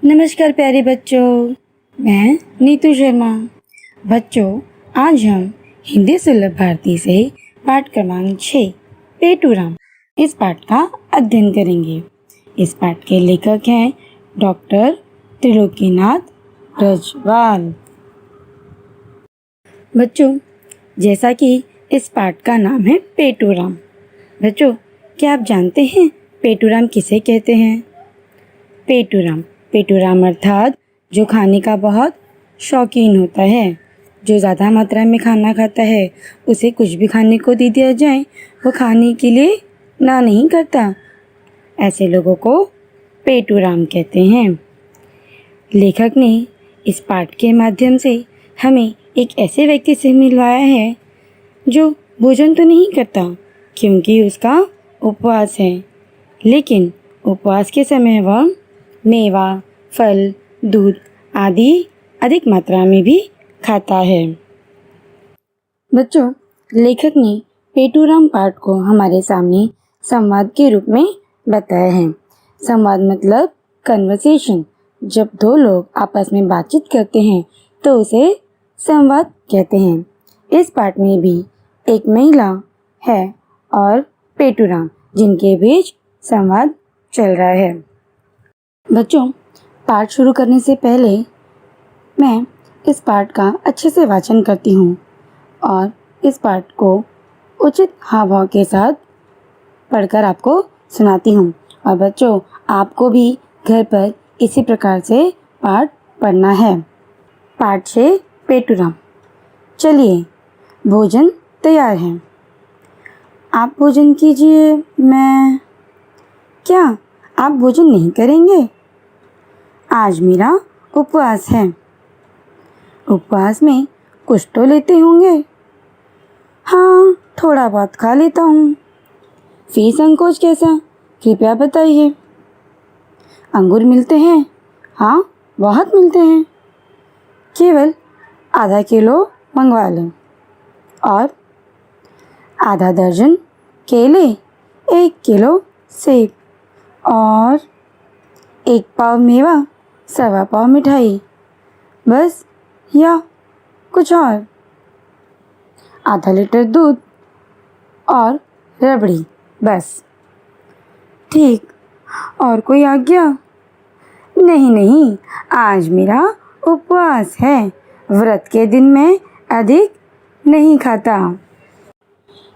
नमस्कार प्यारे बच्चों, मैं नीतू शर्मा। बच्चों, आज हम हिंदी सुलभ भारती से पाठ क्रमांक 6 पेटूराम इस पाठ का अध्ययन करेंगे। इस पाठ के लेखक हैं डॉक्टर त्रिलोकीनाथ ब्रजवाल। बच्चों, जैसा कि इस पाठ का नाम है पेटूराम, बच्चों क्या आप जानते हैं पेटूराम किसे कहते हैं? पेटूराम अर्थात जो खाने का बहुत शौकीन होता है, जो ज़्यादा मात्रा में खाना खाता है, उसे कुछ भी खाने को दे दिया जाए वो खाने के लिए ना नहीं करता। ऐसे लोगों को पेटूराम कहते हैं। लेखक ने इस पाठ के माध्यम से हमें एक ऐसे व्यक्ति से मिलवाया है जो भोजन तो नहीं करता क्योंकि उसका उपवास है, लेकिन उपवास के समय वह मेवा, फल, दूध आदि अधिक मात्रा में भी खाता है। बच्चों, लेखक ने पेटूराम पाठ को हमारे सामने संवाद के रूप में बताया है। संवाद मतलब कन्वर्सेशन। जब दो लोग आपस में बातचीत करते हैं तो उसे संवाद कहते हैं। इस पाठ में भी एक महिला है और पेटूराम, जिनके बीच संवाद चल रहा है। बच्चों, पाठ शुरू करने से पहले मैं इस पाठ का अच्छे से वाचन करती हूँ और इस पाठ को उचित हाव भाव के साथ पढ़कर आपको सुनाती हूँ। और बच्चों, आपको भी घर पर इसी प्रकार से पाठ पढ़ना है। पाठ 6 पेटूराम। चलिए, भोजन तैयार है। आप भोजन कीजिए। क्या आप भोजन नहीं करेंगे? आज मेरा उपवास है। उपवास में कुछ तो लेते होंगे। हाँ, थोड़ा बहुत खा लेता हूँ। फिर संकोच कैसा? कृपया बताइए। अंगूर मिलते हैं? हाँ, बहुत मिलते हैं। केवल आधा किलो मंगवा लें। और आधा दर्जन केले, 1 किलो सेब और 1 पाव मेवा, 1.25 पाव मिठाई। बस या कुछ और? आधा लीटर दूध और रबड़ी, बस। ठीक, और कोई आज्ञा? नहीं, आज मेरा उपवास है। व्रत के दिन मैं अधिक नहीं खाता।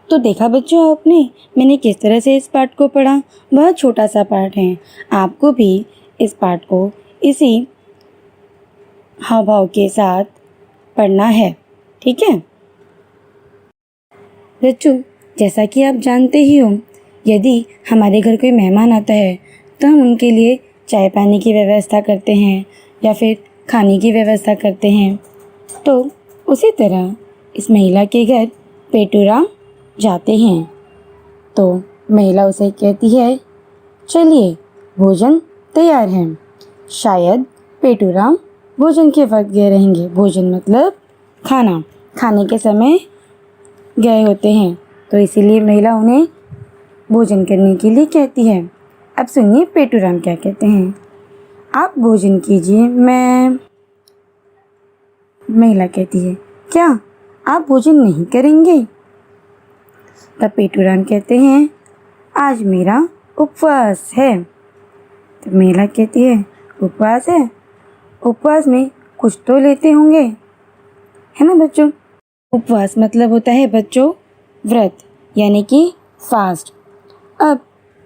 तो देखा बच्चों आपने, मैंने किस तरह से इस पाठ को पढ़ा। बहुत छोटा सा पाठ है। आपको भी इस पाठ को इसी हाव भाव के साथ पढ़ना है, ठीक है बच्चों? जैसा कि आप जानते ही हो, यदि हमारे घर कोई मेहमान आता है तो हम उनके लिए चाय पानी की व्यवस्था करते हैं या फिर खाने की व्यवस्था करते हैं। तो उसी तरह इस महिला के घर पेटूराम जाते हैं तो महिला उसे कहती है, चलिए भोजन तैयार है। शायद पेटूराम भोजन के वक्त गए रहेंगे। भोजन मतलब खाना, खाने के समय गए होते हैं, तो इसीलिए महिला उन्हें भोजन करने के लिए कहती है। अब सुनिए पेटूराम क्या कहते हैं। आप भोजन कीजिए। महिला कहती है, क्या आप भोजन नहीं करेंगे? तब पेटूराम कहते हैं, आज मेरा उपवास है। तो महिला कहती है, उपवास है? उपवास में कुछ तो लेते होंगे, है ना बच्चों? उपवास मतलब होता है बच्चों व्रत, यानी कि फास्ट। अब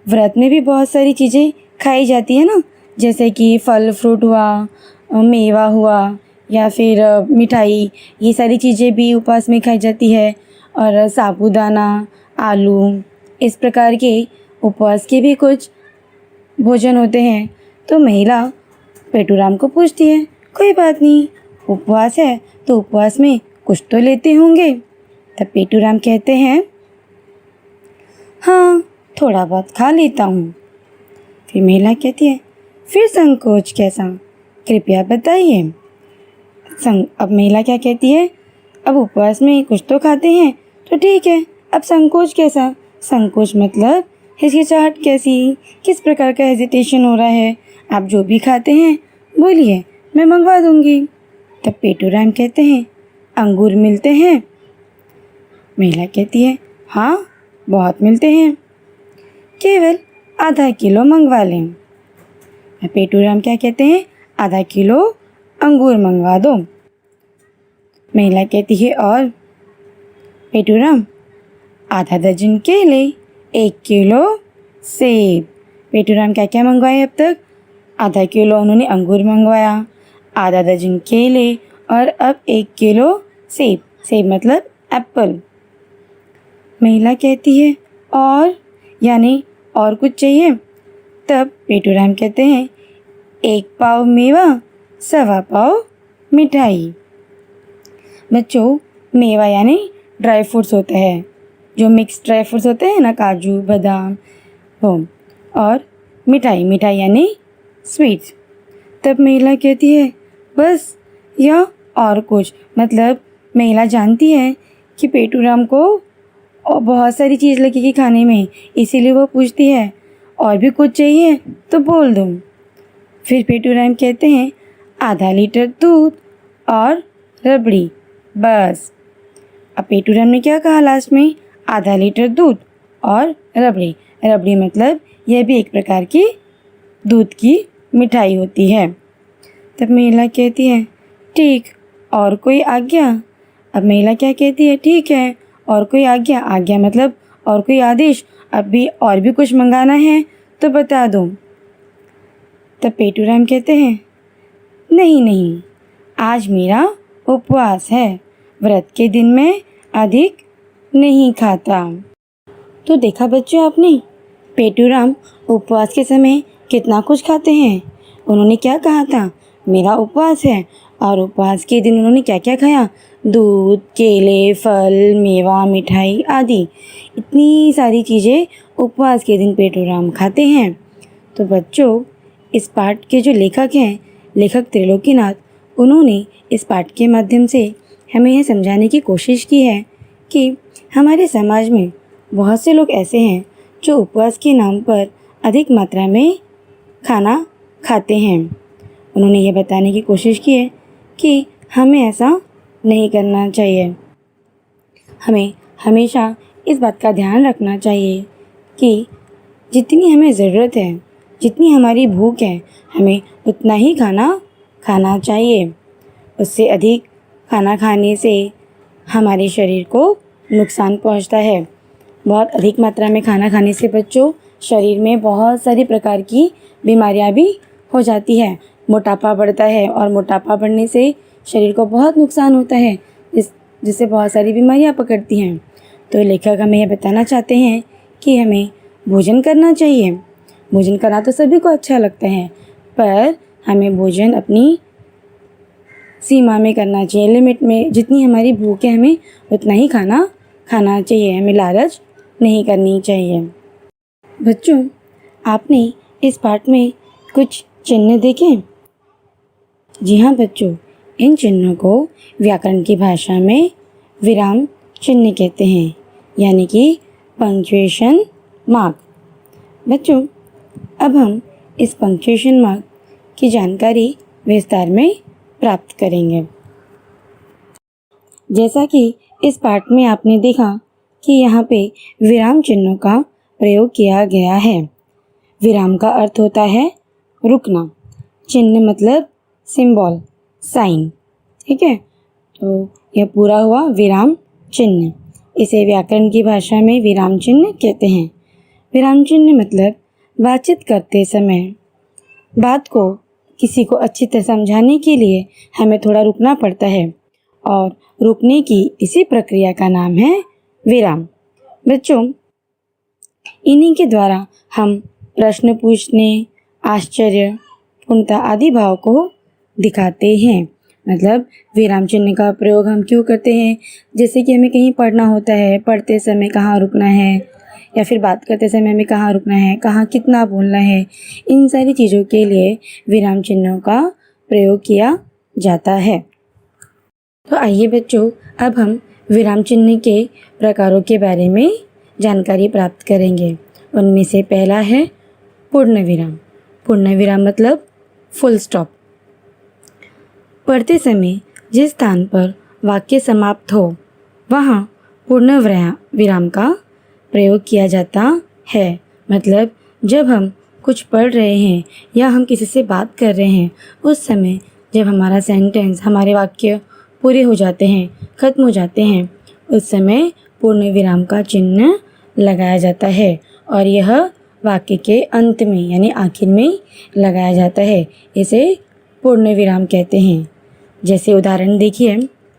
व्रत में भी बहुत सारी चीज़ें खाई जाती है ना, जैसे कि फल फ्रूट हुआ, मेवा हुआ या फिर मिठाई। ये सारी चीज़ें भी उपवास में खाई जाती है। और साबूदाना, आलू, इस प्रकार के उपवास के भी कुछ भोजन होते हैं। तो महिला पेटूराम को पूछती है, कोई बात नहीं, उपवास है तो उपवास में कुछ तो लेते होंगे। तब पेटूराम कहते हैं, हाँ, थोड़ा बहुत खा लेता हूँ। फिर महिला कहती है, फिर संकोच कैसा? कृपया बताइए। अब महिला क्या कहती है, अब उपवास में कुछ तो खाते हैं तो ठीक है, अब संकोच कैसा? संकोच मतलब हिचकिचाहट कैसी? किस प्रकार का हेजिटेशन हो रहा है? आप जो भी खाते हैं बोलिए, मैं मंगवा दूंगी। तब पेटूराम कहते हैं, अंगूर मिलते हैं? महिला कहती है, हाँ बहुत मिलते हैं, केवल आधा किलो मंगवा लें। पेटूराम क्या कहते हैं, आधा किलो अंगूर मंगवा दो। महिला कहती है, और? पेटूराम, आधा दर्जन केले, 1 किलो सेब। पेटूराम क्या क्या मंगवाए अब तक? आधा किलो उन्होंने अंगूर मंगवाया, आधा दर्जन केले और अब 1 किलो सेब। सेब मतलब एप्पल। महिला कहती है, और? यानी और कुछ चाहिए? तब पेटूराम कहते हैं, 1 पाव मेवा, 1.25 पाव मिठाई। बच्चों, मेवा यानी ड्राई फ्रूट्स होता है, जो मिक्स ड्राई फ्रूट्स होते हैं ना, काजू बादाम वो, और मिठाई, मिठाई यानी स्वीट्स। तब महिला कहती है, बस या और कुछ? मतलब महिला जानती है कि पेटूराम को और बहुत सारी चीज़ लगेगी खाने में, इसीलिए वो पूछती है, और भी कुछ चाहिए तो बोल दूँ। फिर पेटूराम कहते हैं, आधा लीटर दूध और रबड़ी, बस। अब पेटूराम ने क्या कहा लास्ट में? आधा लीटर दूध और रबड़ी। रबड़ी मतलब यह भी एक प्रकार की दूध की मिठाई होती है। तब महिला कहती है, ठीक, और कोई आज्ञा? अब महिला क्या कहती है, ठीक है, और कोई आज्ञा? आज्ञा मतलब और कोई आदेश? अब भी और भी कुछ मंगाना है तो बता दो। तब पेटूराम कहते हैं, नहीं नहीं, आज मेरा उपवास है, व्रत के दिन में अधिक नहीं खाता। तो देखा बच्चों आपने, पेटूराम उपवास के समय कितना कुछ खाते हैं। उन्होंने क्या कहा था, मेरा उपवास है, और उपवास के दिन उन्होंने क्या क्या खाया? दूध, केले, फल, मेवा, मिठाई आदि, इतनी सारी चीज़ें उपवास के दिन पेटूराम खाते हैं। तो बच्चों, इस पाठ के जो लेखक हैं, लेखक त्रिलोकीनाथ, उन्होंने इस पाठ के माध्यम से हमें यह समझाने की कोशिश की है कि हमारे समाज में बहुत से लोग ऐसे हैं जो उपवास के नाम पर अधिक मात्रा में खाना खाते हैं। उन्होंने ये बताने की कोशिश की है कि हमें ऐसा नहीं करना चाहिए। हमें हमेशा इस बात का ध्यान रखना चाहिए कि जितनी हमें ज़रूरत है, जितनी हमारी भूख है, हमें उतना ही खाना खाना चाहिए। उससे अधिक खाना खाने से हमारे शरीर को नुकसान पहुंचता है। बहुत अधिक मात्रा में खाना खाने से बच्चों, शरीर में बहुत सारी प्रकार की बीमारियां भी हो जाती है। मोटापा बढ़ता है, और मोटापा बढ़ने से शरीर को बहुत नुकसान होता है, जिससे बहुत सारी बीमारियां पकड़ती हैं। तो लेखक हमें यह बताना चाहते हैं कि हमें भोजन करना चाहिए। भोजन करना तो सभी को अच्छा लगता है, पर हमें भोजन अपनी सीमा में करना चाहिए, लिमिट में। जितनी हमारी भूख है, हमें उतना ही खाना खाना चाहिए, हमें लालच नहीं करनी चाहिए। बच्चों, आपने इस पाठ में कुछ चिन्ह देखे? जी हाँ बच्चों, इन चिन्हों को व्याकरण की भाषा में विराम चिन्ह कहते हैं, यानी कि पंक्चुएशन मार्क। बच्चों, अब हम इस पंक्चुएशन मार्क की जानकारी विस्तार में प्राप्त करेंगे। जैसा कि इस पाठ में आपने देखा कि यहाँ पे विराम चिन्हों का प्रयोग किया गया है। विराम का अर्थ होता है रुकना, चिन्ह मतलब सिंबल, साइन, ठीक है। तो यह पूरा हुआ विराम चिन्ह। इसे व्याकरण की भाषा में विराम चिन्ह कहते हैं। विराम चिन्ह मतलब बातचीत करते समय बात को किसी को अच्छी तरह समझाने के लिए हमें थोड़ा रुकना पड़ता है, और रुकने की इसी प्रक्रिया का नाम है विराम। बच्चों, इन्हीं के द्वारा हम प्रश्न पूछने, आश्चर्य, पूर्णता आदि भाव को दिखाते हैं। मतलब विराम चिन्ह का प्रयोग हम क्यों करते हैं? जैसे कि हमें कहीं पढ़ना होता है, पढ़ते समय कहाँ रुकना है, या फिर बात करते समय हमें कहाँ रुकना है, कहाँ कितना बोलना है, इन सारी चीज़ों के लिए विराम चिन्हों का प्रयोग किया जाता है। तो आइए बच्चों, अब हम विराम चिन्ह के प्रकारों के बारे में जानकारी प्राप्त करेंगे। उनमें से पहला है पूर्ण विराम। पूर्ण विराम मतलब फुल स्टॉप, पढ़ते समय जिस स्थान पर वाक्य समाप्त हो वहाँ पूर्ण विराम का प्रयोग किया जाता है। मतलब जब हम कुछ पढ़ रहे हैं या हम किसी से बात कर रहे हैं, उस समय जब हमारा सेंटेंस, हमारे वाक्य पूरे हो जाते हैं, ख़त्म हो जाते हैं, उस समय पूर्ण विराम का चिन्ह लगाया जाता है और यह वाक्य के अंत में यानी आखिर में लगाया जाता है। इसे पूर्ण विराम कहते हैं। जैसे उदाहरण देखिए,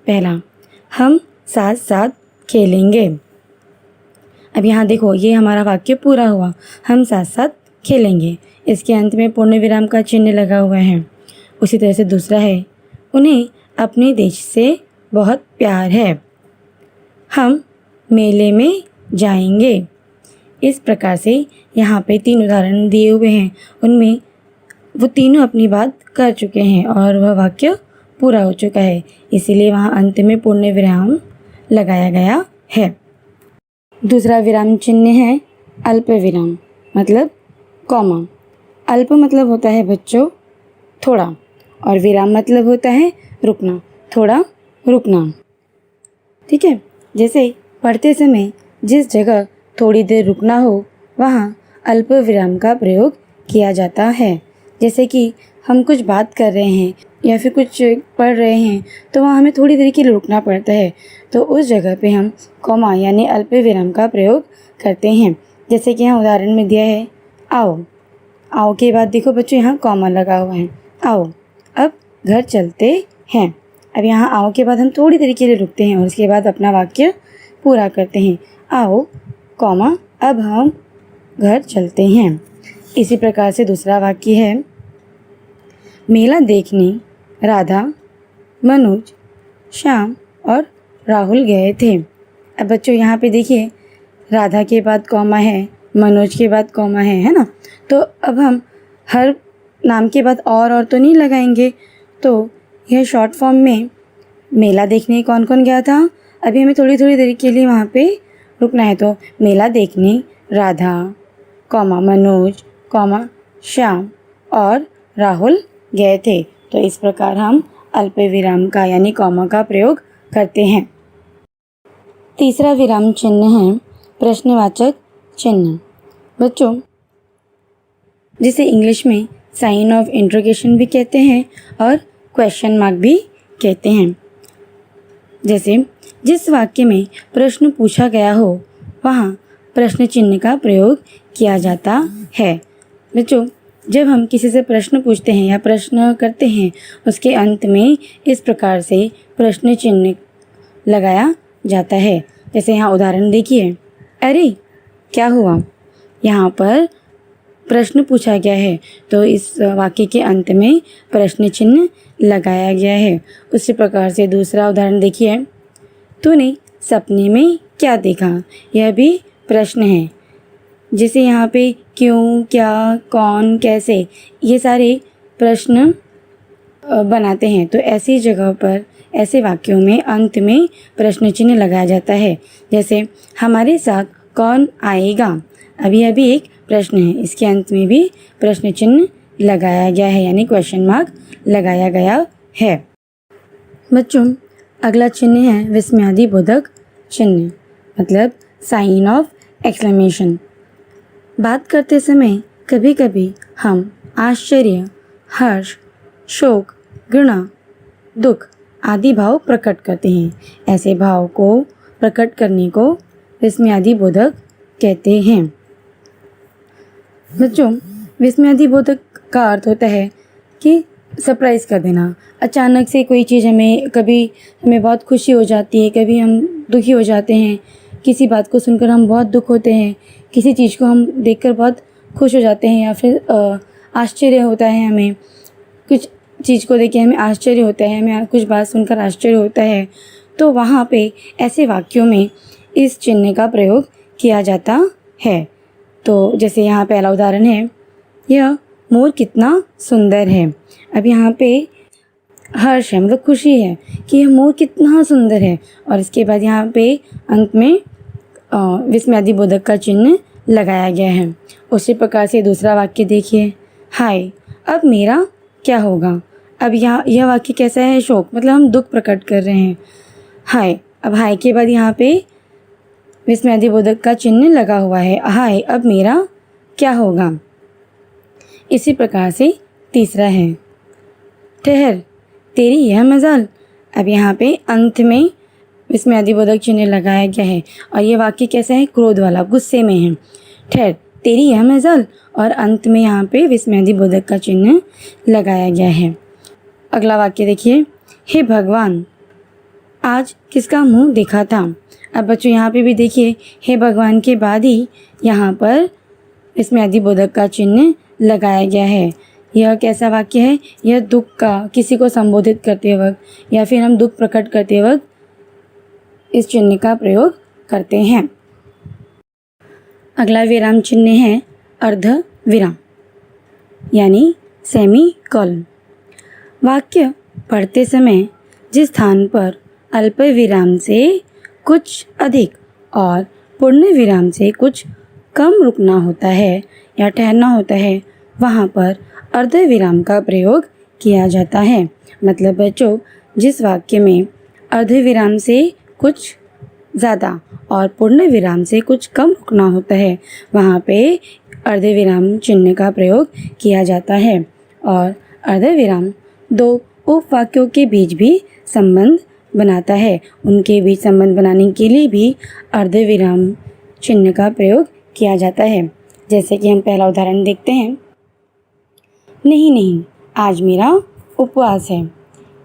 पहला, हम साथ साथ खेलेंगे। अब यहाँ देखो, ये हमारा वाक्य पूरा हुआ, हम साथ साथ खेलेंगे। इसके अंत में पूर्ण विराम का चिन्ह लगा हुआ है। उसी तरह से दूसरा है, उन्हें अपने देश से बहुत प्यार है, हम मेले में जाएंगे। इस प्रकार से यहाँ पे 3 उदाहरण दिए हुए हैं, उनमें वो तीनों अपनी बात कर चुके हैं और वह वाक्य पूरा हो चुका है, इसीलिए वहाँ अंत में पूर्ण विराम लगाया गया है। दूसरा विराम चिन्ह है अल्प विराम, मतलब कॉमा। अल्प मतलब होता है बच्चों थोड़ा, और विराम मतलब होता है रुकना, थोड़ा रुकना। ठीक है। जैसे पढ़ते समय जिस जगह थोड़ी देर रुकना हो वहाँ अल्प विराम का प्रयोग किया जाता है। जैसे कि हम कुछ बात कर रहे हैं या फिर कुछ पढ़ रहे हैं तो वहाँ हमें थोड़ी देर के लिए रुकना पड़ता है, तो उस जगह पे हम कॉमा यानी अल्प विराम का प्रयोग करते हैं। जैसे कि यहाँ उदाहरण में दिया है, आओ। आओ के बाद देखो बच्चों, यहाँ कॉमा लगा हुआ है, आओ अब घर चलते हैं। अब यहाँ आओ के बाद हम थोड़ी देर के लिए रुकते हैं और उसके बाद अपना वाक्य पूरा करते हैं, आओ कॉमा अब हम घर चलते हैं। इसी प्रकार से दूसरा वाक्य है, मेला देखने राधा, मनोज, श्याम और राहुल गए थे। अब बच्चों यहाँ पे देखिए, राधा के बाद कॉमा है, मनोज के बाद कॉमा है ना। तो अब हम हर नाम के बाद और तो नहीं लगाएंगे, तो यह शॉर्ट फॉर्म में मेला देखने कौन कौन गया था, अभी हमें थोड़ी थोड़ी देर के लिए वहाँ पे रुकना है, तो मेला देखने राधा, कॉमा मनोज, कॉमा श्याम और राहुल गए थे। तो इस प्रकार हम अल्प विराम का यानी कॉमा का प्रयोग करते हैं। तीसरा विराम चिन्ह है प्रश्नवाचक चिन्ह। बच्चों, जिसे इंग्लिश में साइन ऑफ इंट्रोगेशन भी कहते हैं और क्वेश्चन मार्क भी कहते हैं। जैसे जिस वाक्य में प्रश्न पूछा गया हो वहाँ प्रश्न चिन्ह का प्रयोग किया जाता है। बच्चों, जब हम किसी से प्रश्न पूछते हैं या प्रश्न करते हैं, उसके अंत में इस प्रकार से प्रश्न चिन्ह लगाया जाता है। जैसे यहाँ उदाहरण देखिए, अरे क्या हुआ। यहाँ पर प्रश्न पूछा गया है तो इस वाक्य के अंत में प्रश्न चिन्ह लगाया गया है। उसी प्रकार से दूसरा उदाहरण देखिए, तूने सपने में क्या देखा। यह भी प्रश्न है। जैसे यहाँ पे क्यों, क्या, कौन, कैसे, ये सारे प्रश्न बनाते हैं, तो ऐसी जगह पर ऐसे वाक्यों में अंत में प्रश्न चिन्ह लगाया जाता है। जैसे हमारे साथ कौन आएगा। अभी एक प्रश्न है, इसके अंत में भी प्रश्न चिन्ह लगाया गया है यानी क्वेश्चन मार्क लगाया गया है। बच्चों, अगला चिन्ह है विस्मयादिबोधक चिन्ह, मतलब साइन ऑफ एक्सक्लेमेशन। बात करते समय कभी कभी हम आश्चर्य, हर्ष, शोक, घृणा, दुख आदि भाव प्रकट करते हैं। ऐसे भाव को प्रकट करने को विस्मयादिबोधक कहते हैं। बच्चों, विस्मयादिबोधक का अर्थ होता है कि सरप्राइज़ कर देना। अचानक से कोई चीज़ कभी हमें बहुत खुशी हो जाती है, कभी हम दुखी हो जाते हैं। किसी बात को सुनकर हम बहुत दुख होते हैं, किसी चीज़ को हम देखकर बहुत खुश हो जाते हैं, या फिर आश्चर्य होता है, हमें कुछ चीज़ को देख के हमें आश्चर्य होता है, हमें कुछ बात सुनकर आश्चर्य होता है। तो वहाँ पे ऐसे वाक्यों में इस चिन्ह का प्रयोग किया जाता है। तो जैसे यहाँ पहला उदाहरण है, यह मोर कितना सुंदर है। अब यहाँ पे हर्ष है, मतलब खुशी है कि यह मोर कितना सुंदर है, और इसके बाद यहाँ पे अंत में विस्मयादिबोधक का चिन्ह लगाया गया है। उसी प्रकार से दूसरा वाक्य देखिए, हाय अब मेरा क्या होगा। अब यहाँ यह वाक्य कैसा है? शोक मतलब हम दुख प्रकट कर रहे हैं। हाय, अब हाय के बाद यहाँ पे विस्मयादिबोधक का चिन्ह लगा हुआ है। हाय, अब मेरा क्या होगा? इसी प्रकार से तीसरा है ठहर, तेरी यह मजाल। अब यहाँ पे अंत में विस्मयादिबोधक चिन्ह लगाया गया है और ये वाक्य कैसा है? क्रोध वाला, गुस्से में है। ठहर, तेरी यह मजाल, और अंत में यहाँ पे विस्मयादिबोधक का चिन्ह लगाया गया है। अगला वाक्य देखिए, हे भगवान, आज किसका मुंह देखा था? अब बच्चों यहाँ पे भी देखिए, हे भगवान के बाद ही यहाँ पर विस्मयादिबोधक का चिन्ह लगाया गया है। यह कैसा वाक्य है? यह दुख का, किसी को संबोधित करते वक्त या फिर हम दुख प्रकट करते वक्त इस चिन्ह का प्रयोग करते हैं। अगला विराम चिन्ह है अर्ध विराम यानी सेमीकोलन। वाक्य पढ़ते समय जिस स्थान पर अल्प विराम से कुछ अधिक और पूर्ण विराम से कुछ कम रुकना होता है या ठहरना होता है, वहाँ पर अर्ध विराम का प्रयोग किया जाता है। मतलब बच्चों, जिस वाक्य में अर्ध विराम से कुछ ज़्यादा और पूर्ण विराम से कुछ कम रुकना होता है, वहाँ पे अर्ध विराम चिन्ह का प्रयोग किया जाता है। और अर्ध विराम दो उपवाक्यों के बीच भी संबंध बनाता है। उनके बीच संबंध बनाने के लिए भी अर्ध विराम चिन्ह का प्रयोग किया जाता है। जैसे कि हम पहला उदाहरण देखते हैं, नहीं नहीं, आज मेरा उपवास है।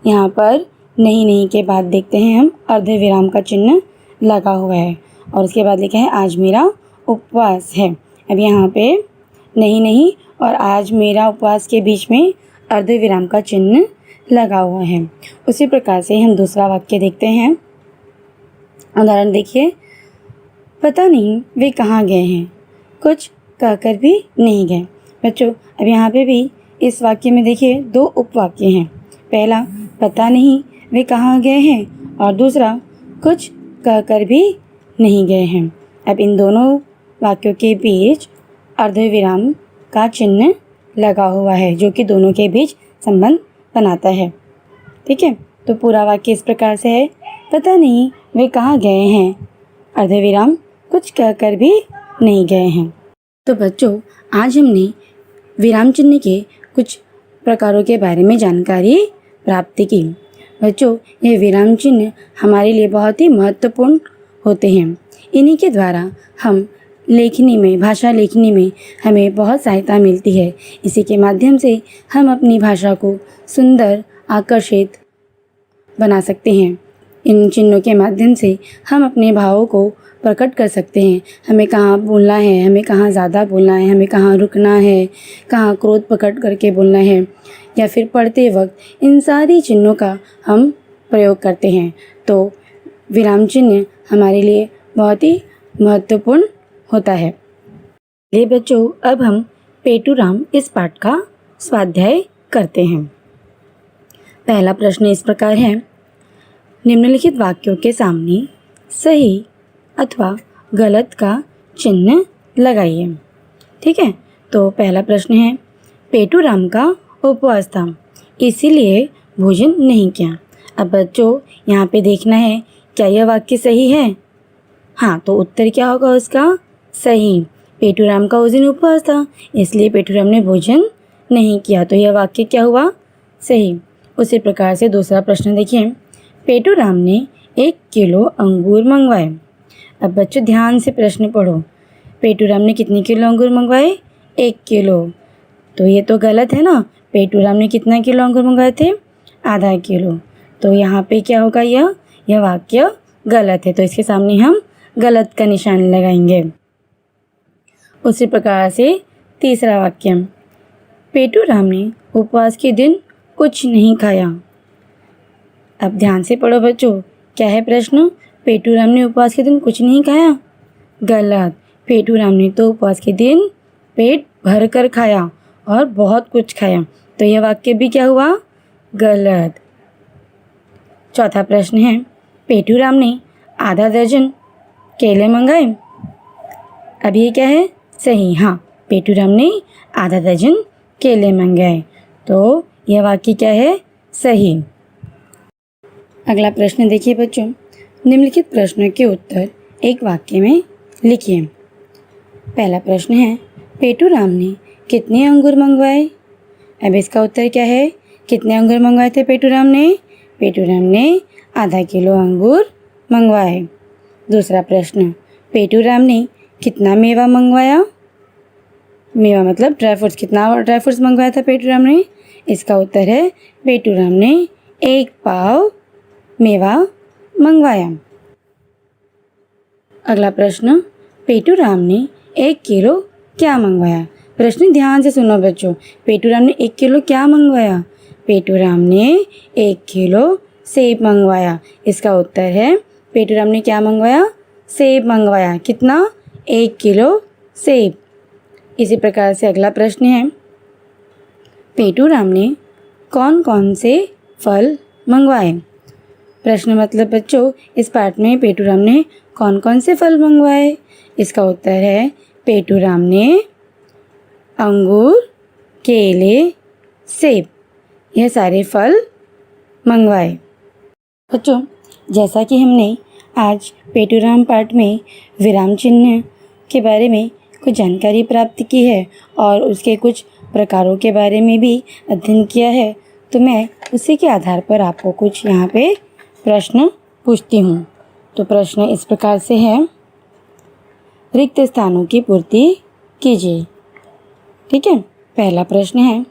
यहाँ पर नहीं नहीं के बाद देखते हैं हम अर्ध विराम का चिन्ह लगा हुआ है और उसके बाद लिखा है आज मेरा उपवास है। अब यहाँ पे नहीं नहीं और आज मेरा उपवास के बीच में अर्ध विराम का चिन्ह लगा हुआ है। उसी प्रकार से हम दूसरा वाक्य देखते हैं। उदाहरण देखिए, पता नहीं वे कहाँ गए हैं, कुछ कहकर भी नहीं गए। बच्चों, अब यहाँ पे भी इस वाक्य में देखिए दो उपवाक्य हैं। पहला, पता नहीं वे कहाँ गए हैं, और दूसरा, कुछ कहकर भी नहीं गए हैं। अब इन दोनों वाक्यों के बीच अर्धविराम का चिन्ह लगा हुआ है जो कि दोनों के बीच संबंध बनाता है। ठीक है, तो पूरा वाक्य इस प्रकार से है, पता नहीं वे कहाँ गए हैं, अर्धविराम, कुछ कहकर भी नहीं गए हैं। तो बच्चों, आज हमने विराम चिन्ह के कुछ प्रकारों के बारे में जानकारी प्राप्त की। बच्चों, ये विराम चिन्ह हमारे लिए बहुत ही महत्वपूर्ण होते हैं। इन्हीं के द्वारा हम लेखनी में, भाषा लेखनी में हमें बहुत सहायता मिलती है। इसी के माध्यम से हम अपनी भाषा को सुंदर, आकर्षित बना सकते हैं। इन चिन्हों के माध्यम से हम अपने भावों को प्रकट कर सकते हैं। हमें कहाँ बोलना है, हमें कहाँ ज़्यादा बोलना है, हमें कहाँ रुकना है, कहाँ क्रोध प्रकट करके बोलना है, या फिर पढ़ते वक्त इन सारी चिन्हों का हम प्रयोग करते हैं। तो विराम चिन्ह हमारे लिए बहुत ही महत्वपूर्ण होता है। चलिए बच्चों, अब हम पेटूराम इस पाठ का स्वाध्याय करते हैं। पहला प्रश्न इस प्रकार है, निम्नलिखित वाक्यों के सामने सही अथवा गलत का चिन्ह लगाइए। ठीक है, तो पहला प्रश्न है, पेटूराम का उपवास था इसीलिए भोजन नहीं किया। अब बच्चों, यहाँ पे देखना है क्या यह वाक्य सही है। हाँ, तो उत्तर क्या होगा उसका? सही। पेटूराम का उस दिन उपवास था इसलिए पेटूराम ने भोजन नहीं किया, तो यह वाक्य क्या हुआ? सही। उसी प्रकार से दूसरा प्रश्न देखिए, पेटूराम ने 1 किलो अंगूर मंगवाए। अब बच्चों ध्यान से प्रश्न पढ़ो, पेटूराम ने कितने किलो अंगूर मंगवाए? 1 किलो। तो ये तो गलत है ना, पेटूराम ने कितना किलो अंगूर मंगवाए थे? आधा किलो। तो यहाँ पे क्या होगा? यह वाक्य गलत है, तो इसके सामने हम गलत का निशान लगाएंगे। उसी प्रकार से तीसरा वाक्य, पेटूराम ने उपवास के दिन कुछ नहीं खाया। अब ध्यान से पढ़ो बच्चों, क्या है प्रश्न? पेटूराम ने उपवास के दिन कुछ नहीं खाया? गलत। पेटूराम ने तो उपवास के दिन पेट भर कर खाया और बहुत कुछ खाया, तो यह वाक्य भी क्या हुआ? गलत। चौथा प्रश्न है, पेटूराम ने आधा दर्जन केले मंगाए। अब ये क्या है? सही। हाँ, पेटूराम ने आधा दर्जन केले मंगाए, तो यह वाक्य क्या है? सही। अगला प्रश्न देखिए बच्चों, निम्नलिखित प्रश्नों के उत्तर एक वाक्य में लिखिए। पहला प्रश्न है, पेटूराम ने कितने अंगूर मंगवाए? अब इसका उत्तर क्या है? कितने अंगूर मंगवाए थे पेटूराम ने? पेटूराम ने आधा किलो अंगूर मंगवाए। दूसरा प्रश्न, पेटूराम ने कितना मेवा मंगवाया? मेवा मतलब ड्राई फ्रूट्स। कितना ड्राई फ्रूट्स मंगवाया था पेटूराम ने? इसका उत्तर है पेटूराम ने 1 पाव मेवा मंगवाया। अगला प्रश्न, पेटूराम ने 1 किलो क्या मंगवाया? प्रश्न ध्यान से सुनो बच्चों। पेटूराम ने 1 किलो क्या मंगवाया? पेटूराम ने 1 किलो सेब मंगवाया। इसका उत्तर है पेटूराम ने क्या मंगवाया? सेब मंगवाया। कितना? 1 किलो सेब। इसी प्रकार से अगला प्रश्न है, पेटूराम ने कौन कौन से फल मंगवाए? प्रश्न मतलब बच्चों इस पाठ में पेटूराम ने कौन कौन से फल मंगवाए? इसका उत्तर है पेटूराम ने अंगूर, केले, सेब यह सारे फल मंगवाए। बच्चों जैसा कि हमने आज पेटूराम पाठ में विराम चिन्ह के बारे में कुछ जानकारी प्राप्त की है और उसके कुछ प्रकारों के बारे में भी अध्ययन किया है, तो मैं उसी के आधार पर आपको कुछ यहाँ पे प्रश्न पूछती हूँ। तो प्रश्न इस प्रकार से है, रिक्त स्थानों की पूर्ति कीजिए। ठीक है। पहला प्रश्न है,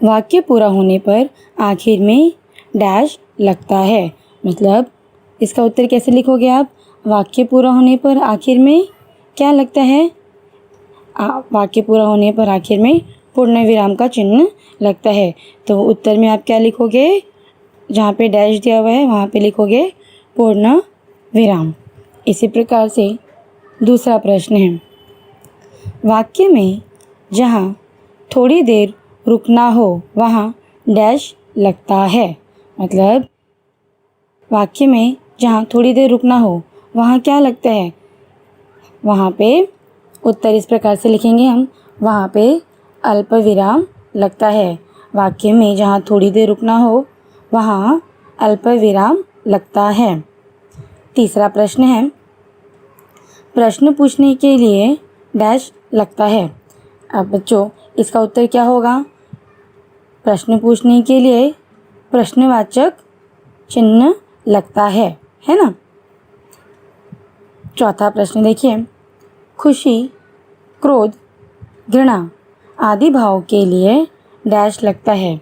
वाक्य पूरा होने पर आखिर में डैश लगता है। मतलब इसका उत्तर कैसे लिखोगे आप? वाक्य पूरा होने पर आखिर में क्या लगता है? वाक्य पूरा होने पर आखिर में पूर्ण विराम का चिन्ह लगता है। तो उत्तर में आप क्या लिखोगे? जहाँ पे डैश दिया हुआ है वहाँ पे लिखोगे पूर्ण विराम। इसी प्रकार से दूसरा प्रश्न है, वाक्य में जहाँ थोड़ी देर रुकना हो वहाँ डैश लगता है। मतलब वाक्य में जहाँ थोड़ी देर रुकना हो वहाँ क्या लगता है? वहाँ पे उत्तर इस प्रकार से लिखेंगे हम, वहाँ पे अल्प विराम लगता है। वाक्य में जहाँ थोड़ी देर रुकना हो वहाँ अल्प विराम लगता है। तीसरा प्रश्न है, प्रश्न पूछने के लिए डैश लगता है। अब बच्चों इसका उत्तर क्या होगा? प्रश्न पूछने के लिए प्रश्नवाचक चिन्ह लगता है ना? चौथा प्रश्न देखिए, खुशी, क्रोध, घृणा आदि भाव के लिए डैश लगता है।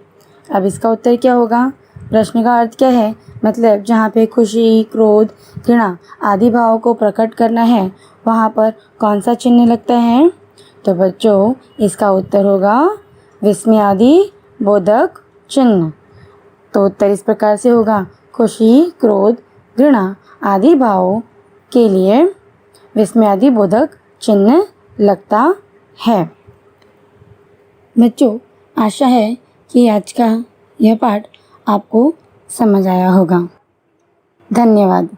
अब इसका उत्तर क्या होगा? प्रश्न का अर्थ क्या है? मतलब जहाँ पे खुशी, क्रोध, घृणा आदि भाव को प्रकट करना है वहाँ पर कौन सा चिन्ह लगता है? तो बच्चों इसका उत्तर होगा विस्मयादि बोधक चिन्ह। तो उत्तर इस प्रकार से होगा, खुशी, क्रोध, घृणा आदि भावों के लिए विस्मयादि बोधक चिन्ह लगता है। बच्चों आशा है कि आज का यह पाठ आपको समझ आया होगा। धन्यवाद।